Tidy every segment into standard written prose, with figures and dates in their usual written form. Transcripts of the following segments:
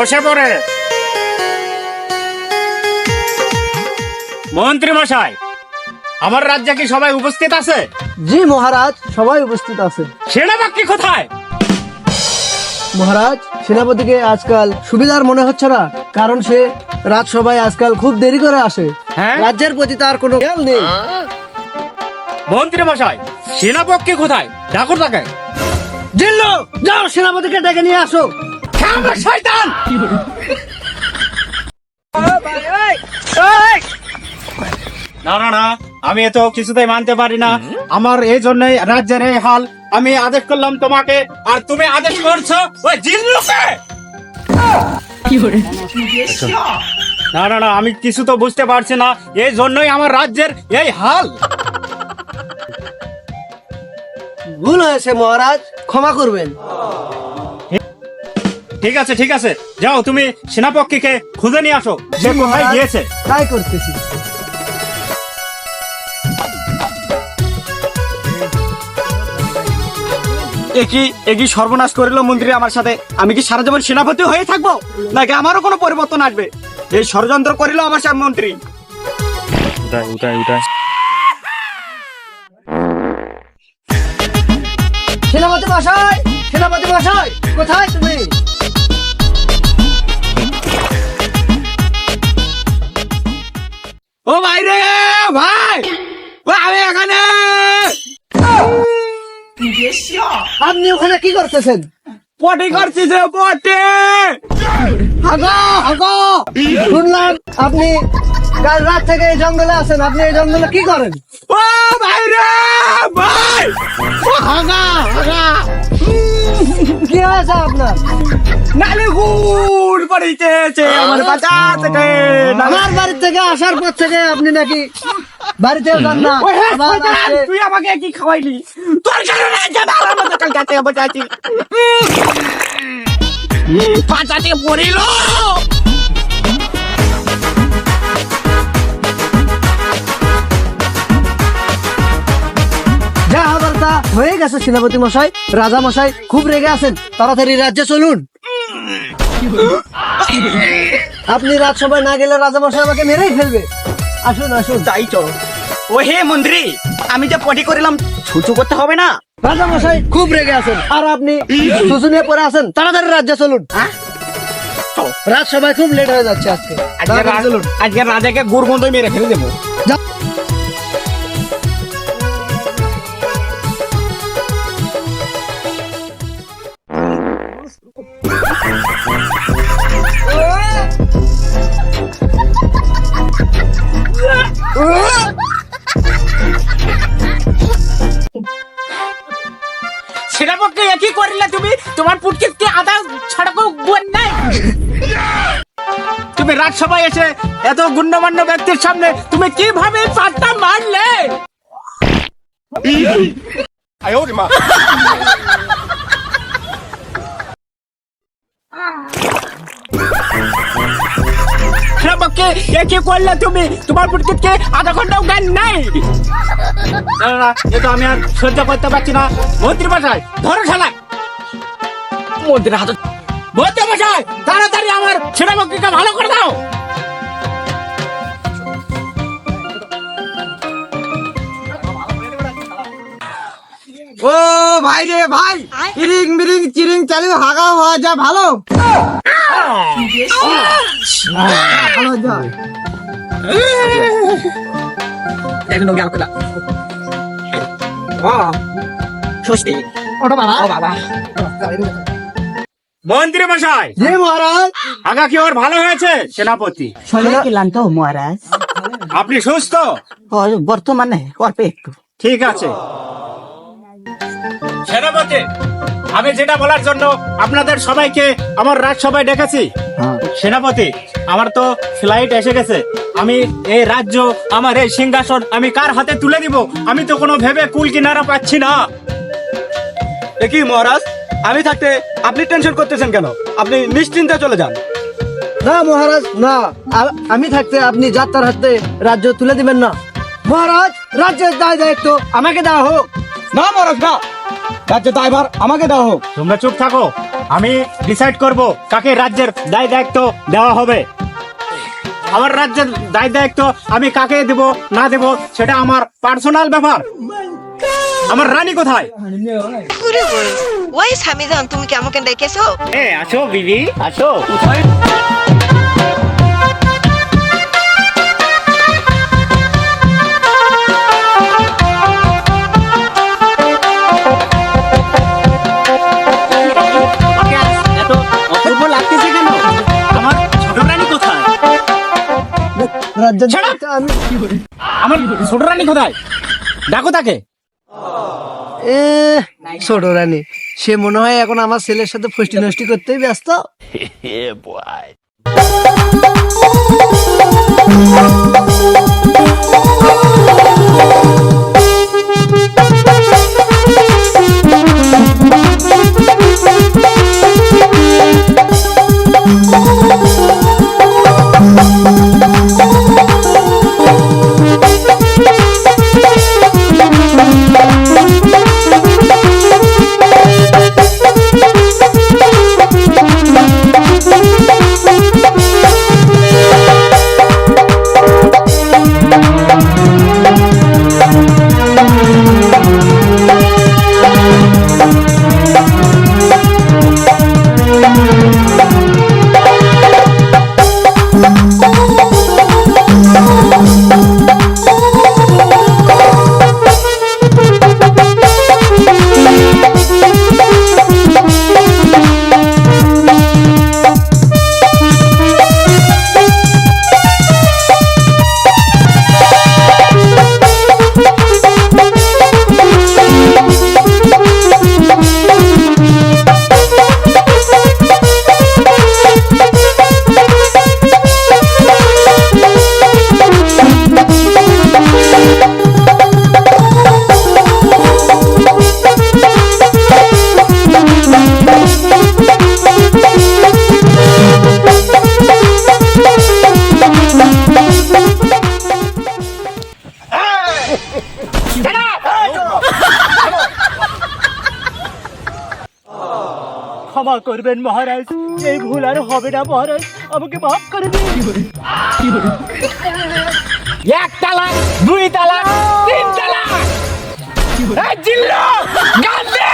বসে পড়ে। মন্ত্রী মশাই, আমার রাজ্যে কি সবাই উপস্থিত আছে? জি মহারাজ, সবাই উপস্থিত আছে। সেনাবাহিনী কোথায়? মহারাজ, সেনাপতিকে আজকাল সুবিধার মনে হচ্ছে না, কারণ সে রাজসভায় আজকাল খুব দেরি করে আসে। হ্যাঁ? রাজ্যের প্রতি তার কোনো খেয়াল নেই। মন্ত্রী মশাই, সেনাপতি কোথায়? ডাকো তাকে। জিল্লু, যাও সেনাপতিকে ডেকে নিয়ে আসো। শয়তান! না না না, আমি এত কিছুতেই মানতে পারি না। আমার এই জন্যই রাজ্যের এই হাল। আমি আদেশ করলাম তোমাকে, আর তুমি আদেশ করছো ওই জিল্লুকে। না না না, আমি কিছু তো বুঝতে পারছি না, এই জন্যই আমার রাজ্যের এই হাল। ভুল হয়েছে মহারাজ, ক্ষমা করবেন। ঠিক আছে ঠিক আছে, যাও তুমি সেনাপক্ষীকে খুঁজে নিয়ে আসো, সে কোথায় গিয়েছে। তাই করতেছি। একই সর্বনাশ করিল মন্ত্রী আমার সাথে। আমি কি সারা জীবন সেনাপতি হয়ে থাকবো, নাকি আমারও কোনো পরিবর্তন আসবে? এই ষড়যন্ত্র করিল আমার সাথে মন্ত্রী। সেনাপতি মশাই, সেনাপতি মশাই, কোথায় তুমি? ও ভাই রে ভাই, ও আমি এখানে। আপনি ওখানে কি করতেছেন? পটি করছি যে পটি। হাগো হাগো, শুনলাম আপনি কাল রাত থেকে এই জঙ্গলে আছেন। আপনি এই জঙ্গলে কি করেন? ও ভাই রে ভাই, ও হাগা হাগা। কি হয়েছে আপনার? নালে গুড় পড়িতেছে আমার বাচ্চা থেকে। আমার বাড়ি থেকে আসার পর থেকে আপনি নাকি বাড়িতেও যান না। ওই হ্যাঁ, আবার আসছে। তুই আমাকে কি খাওয়াইলি? তোর কারণে যাবে আমার মতো কাল কাছে বসাচ্ছি। পাঁচাতে পড়িল। যা হবার তা হয়ে গেছে সেনাপতি মশাই। রাজা মশাই খুব রেগে আছেন, তাড়াতাড়ি রাজ্যে চলুন। আপনি রাজসভায় না গেলে রাজা মশাই আমাকে মেরেই ফেলবে। আসুন আসুন। তাই চলো। ও হে মন্ত্রী, আমি যে পটি করিলাম ছুচু করতে হবে না? রাজা মশাই খুব রেগে আছেন, আর আপনি শুশু নিয়ে পড়ে আছেন। তাড়াতাড়ি রাজ্যে চলুন। চলো। রাজসভায় খুব লেট হয়ে যাচ্ছে আজকে। তাড়াতাড়ি চলুন। আজকে রাজাকে গুড় গন্ধ মেরে ফেলে দেবো। যাও। সেনাপতি একই করিলে তুমি? তোমার পুটকিতে আদা ছড়াকো গুণ নাই? তুমি রাজসভায় এসে এত গুণ্যমান্য ব্যক্তির সামনে তুমি কিভাবে পাত্তা মারলে? সেনাপতি একই করলে তুমি? তোমার পুটকিতে আধা ঘন্টাও জ্ঞান নাই। না না না, এ তো আমি আর সহ্য করতে পারছি না। মন্ত্রী মশাই, ধরো শালা। মন্ত্রীর হাতে মন্ত্রী মশাই, তাড়াতাড়ি আমার সেনাপক্ষীকে ভালো করে দাও। ও ভাই রে ভাই, ইরিং বিরিং চিরিং চালু হাগা হওয়া যা ভালো। ভালো যা দেখুন গেল কলা ষষ্ঠী। ওটা বাবা, ও বাবা। মন্ত্রী মশাই, জি মহারাজ। আগা কি ওর ভালো হয়েছে? সেনাপতি, শরীর ক্লান্ত মহারাজ, আপনি সুস্থ? বর্তমানে অল্প একটু। ঠিক আছে সেনাপতি, আমি যেটা বলার জন্য আপনাদের সবাইকে আমার রাজসভায় ডেকেছি। সেনাপতি, আমার তো ফ্লাইট এসে গেছে। আমি এই রাজ্য, আমার এই সিংহাসন আমি কার হাতে তুলে দিব, আমি তো কোনো ভেবে কুল কিনারা পাচ্ছি না। একই মহারাজ, আমি থাকতে আপনি টেনশন করতেছেন কেন? আপনি নিশ্চিন্তে চলে যান। না মহারাজ না, আমি থাকতে আপনি যাত্রার হাতে রাজ্য তুলে দিবেন না। মহারাজ, রাজ্যের দায় দায়িত্ব আমাকে দেওয়া হোক। না মহারাজ না, রাজ্যের দায়ভার আমাকে দেওয়া হোক। তোমরা চুপ থাকো। আমি ডিসাইড করব কাকে রাজ্যের দায় দায়িত্ব দেওয়া হবে। আমার রাজ্যের দায় দায়িত্ব আমি কাকে দেব না দেব সেটা আমার পার্সোনাল ব্যাপার। আমার রানী কোথায়? করে ওই স্বামীজান, তুমি কি আমাকে ডেকেছো? আসো বিবি, আসো। এত অপূর্ব লাগতেছে কেন? আমার ছোট রানী কোথায়? রাজ্যের ছাড়া! দায়িত্ব আমি আমার ছোট রানী কোথায়? ডাকো তাকে। এ ছোট রানী, সে মনে হয় এখন আমার ছেলের সাথে ফষ্টি নষ্টি করতেই ব্যস্ত। ক্ষমা করবেন মহারাজ, এই ভুল আর হবে না মহারাজ, আমাকে মাফ করে দিন। এক তালাক, দুই তালাক, তিন তালাক। এই জিল্লু, গান দে।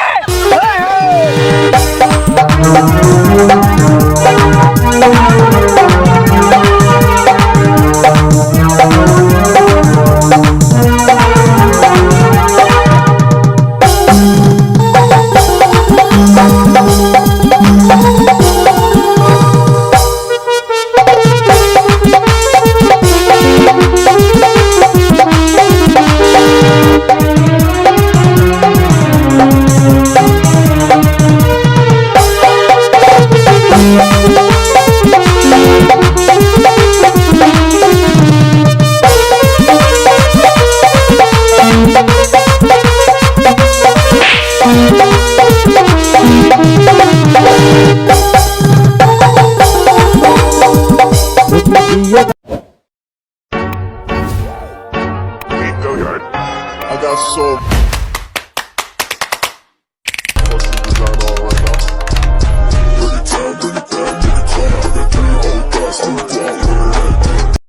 I got so